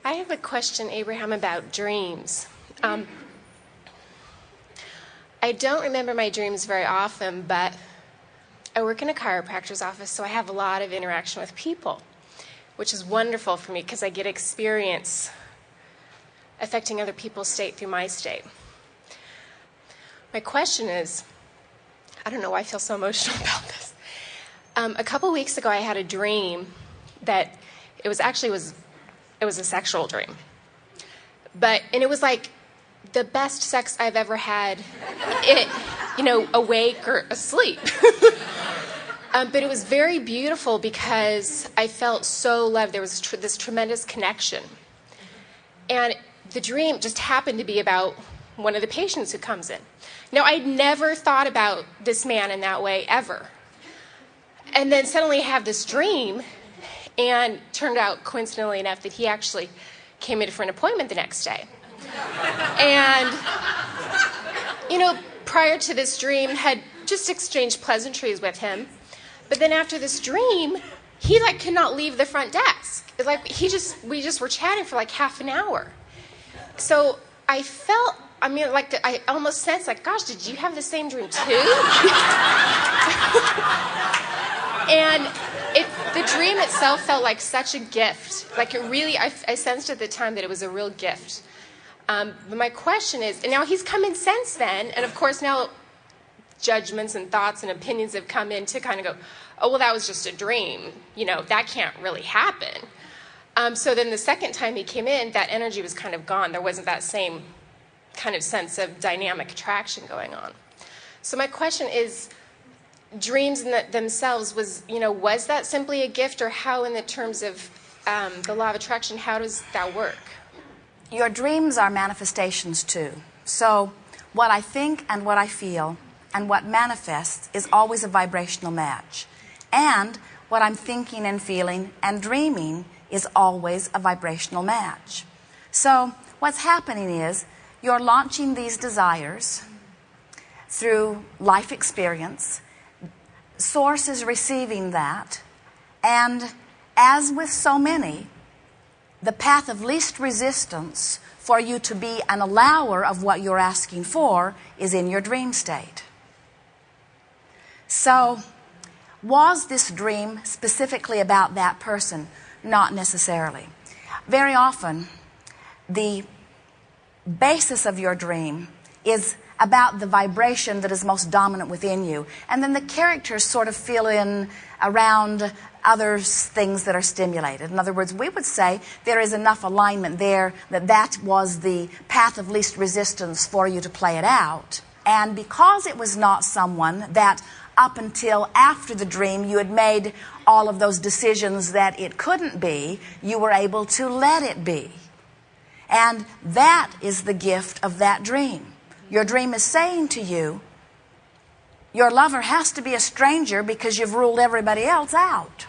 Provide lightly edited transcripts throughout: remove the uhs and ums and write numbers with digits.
I have a question, Abraham, about dreams. I don't remember my dreams very often, but I work in a chiropractor's office, so I have a lot of interaction with people, which is wonderful for me because I get experience affecting other people's state through my state. My question is, I don't know why I feel so emotional about this. A couple weeks ago, I had a dream that it was a sexual dream. And it was like the best sex I've ever had, awake or asleep. But it was very beautiful because I felt so loved. There was this tremendous connection. And the dream just happened to be about one of the patients who comes in. Now, I'd never thought about this man in that way, ever. And then suddenly I have this dream, and turned out, coincidentally enough, that he actually came in for an appointment the next day. And, prior to this dream, had just exchanged pleasantries with him. But then after this dream, he could not leave the front desk. It's like we just were chatting for half an hour. So I felt, I almost sensed gosh, did you have the same dream too? And the dream itself felt like such a gift. I sensed at the time that it was a real gift. But my question is, and now he's come in since then, and of course now judgments and thoughts and opinions have come in to kind of go, oh, well, that was just a dream. That can't really happen. So then the second time he came in, that energy was kind of gone. There wasn't that same kind of sense of dynamic attraction going on. So my question is, dreams in themselves, was that simply a gift, or how, in the terms of the law of attraction, how does that work? Your dreams are manifestations too. So what I think and what I feel and what manifests is always a vibrational match. And what I'm thinking and feeling and dreaming is always a vibrational match. So what's happening is you're launching these desires through life experience. Source is receiving that, and as with so many, the path of least resistance for you to be an allower of what you're asking for is in your dream state. So, was this dream specifically about that person? Not necessarily. Very often, the basis of your dream is about the vibration that is most dominant within you. And then the characters sort of fill in around other things that are stimulated. In other words, we would say there is enough alignment there that was the path of least resistance for you to play it out. And because it was not someone that up until after the dream you had made all of those decisions that it couldn't be, you were able to let it be. And that is the gift of that dream. Your dream is saying to you, your lover has to be a stranger because you've ruled everybody else out,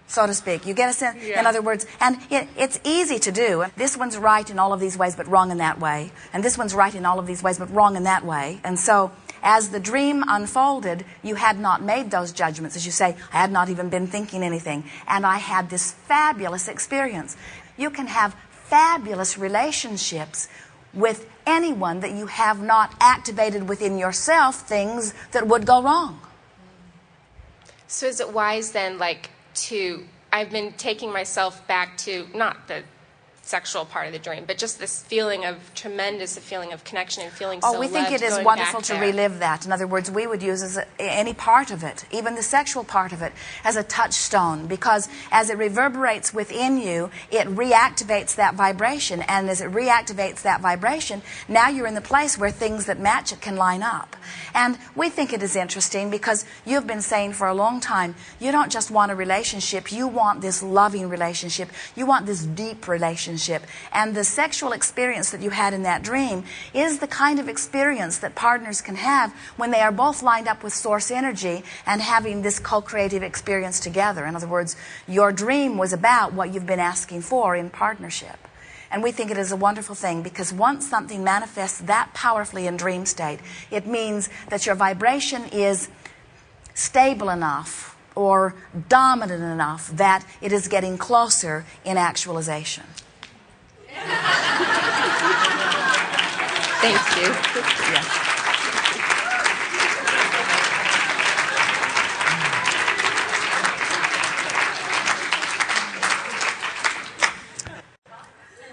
so to speak. You get a sense? Yeah. In other words, and it's easy to do. This one's right in all of these ways but wrong in that way. And this one's right in all of these ways but wrong in that way. And so as the dream unfolded, you had not made those judgments. As you say, I had not even been thinking anything. And I had this fabulous experience. You can have fabulous relationships with anyone that you have not activated within yourself things that would go wrong. So is it wise then, I've been taking myself back to, not the sexual part of the dream, but just this feeling of connection and feeling so loved. Oh, we think it is wonderful to relive that. In other words, we would use any part of it, even the sexual part of it, as a touchstone, because as it reverberates within you, it reactivates that vibration, and as it reactivates that vibration, now you're in the place where things that match it can line up. And we think it is interesting because you've been saying for a long time, you don't just want a relationship, you want this loving relationship, you want this deep relationship. And the sexual experience that you had in that dream is the kind of experience that partners can have when they are both lined up with source energy and having this co-creative experience together. In other words, your dream was about what you've been asking for in partnership. And we think it is a wonderful thing because once something manifests that powerfully in dream state, it means that your vibration is stable enough or dominant enough that it is getting closer in actualization. Thank you. Yes.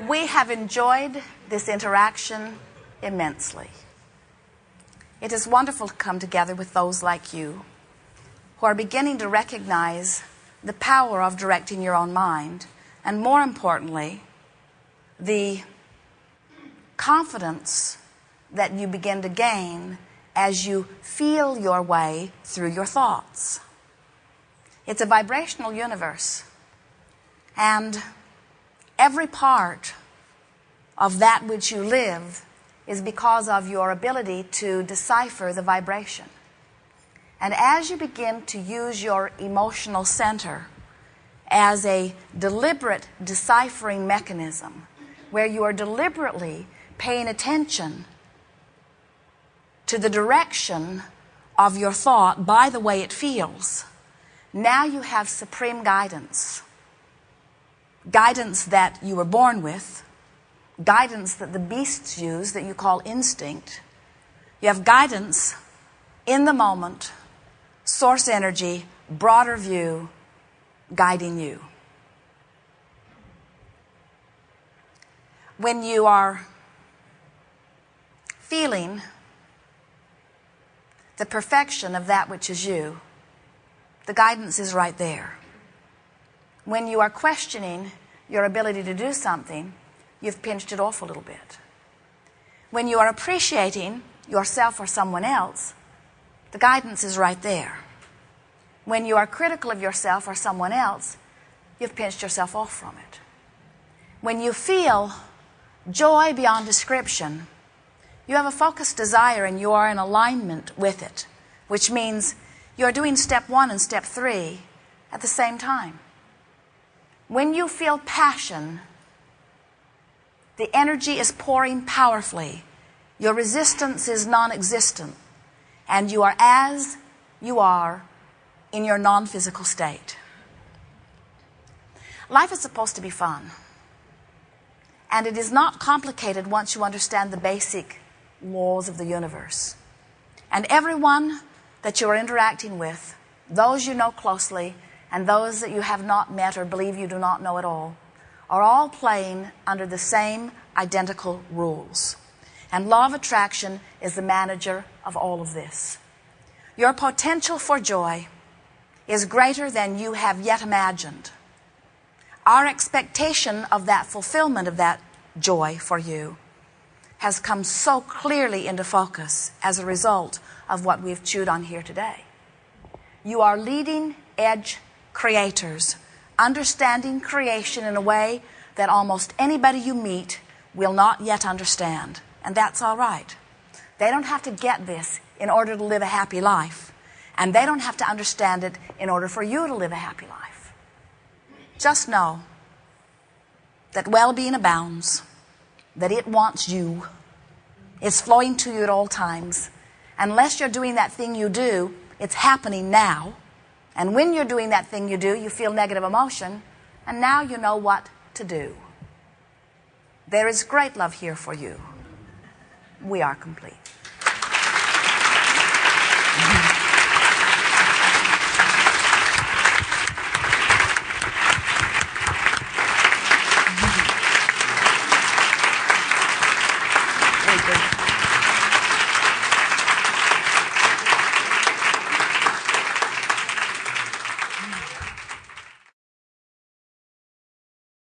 We have enjoyed this interaction immensely. It is wonderful to come together with those like you who are beginning to recognize the power of directing your own mind, and more importantly, the confidence that you begin to gain as you feel your way through your thoughts. It's a vibrational universe, and every part of that which you live is because of your ability to decipher the vibration. And as you begin to use your emotional center as a deliberate deciphering mechanism, where you are deliberately paying attention to the direction of your thought by the way it feels, now you have supreme guidance. Guidance that you were born with, guidance that the beasts use that you call instinct. You have guidance in the moment, source energy, broader view, guiding you. When you are feeling the perfection of that which is you, the guidance is right there. When you are questioning your ability to do something, you've pinched it off a little bit. When you are appreciating yourself or someone else, the guidance is right there. When you are critical of yourself or someone else, you've pinched yourself off from it. When you feel joy beyond description, you have a focused desire and you are in alignment with it, which means you're doing step 1 and step 3 at the same time. When you feel passion, the energy is pouring powerfully. Your resistance is non-existent. And you are as you are in your non-physical state. Life is supposed to be fun. And it is not complicated once you understand the basic laws of the universe. And everyone that you are interacting with, those you know closely, and those that you have not met or believe you do not know at all, are all playing under the same identical rules. And law of attraction is the manager of all of this. Your potential for joy is greater than you have yet imagined. Our expectation of that fulfillment of that joy for you has come so clearly into focus as a result of what we've chewed on here today. You are leading edge creators, understanding creation in a way that almost anybody you meet will not yet understand. And that's all right. They don't have to get this in order to live a happy life. And they don't have to understand it in order for you to live a happy life. Just know that well-being abounds, that it wants you. It's flowing to you at all times. Unless you're doing that thing you do, it's happening now. And when you're doing that thing you do, you feel negative emotion, and now you know what to do. There is great love here for you. We are complete. Very good.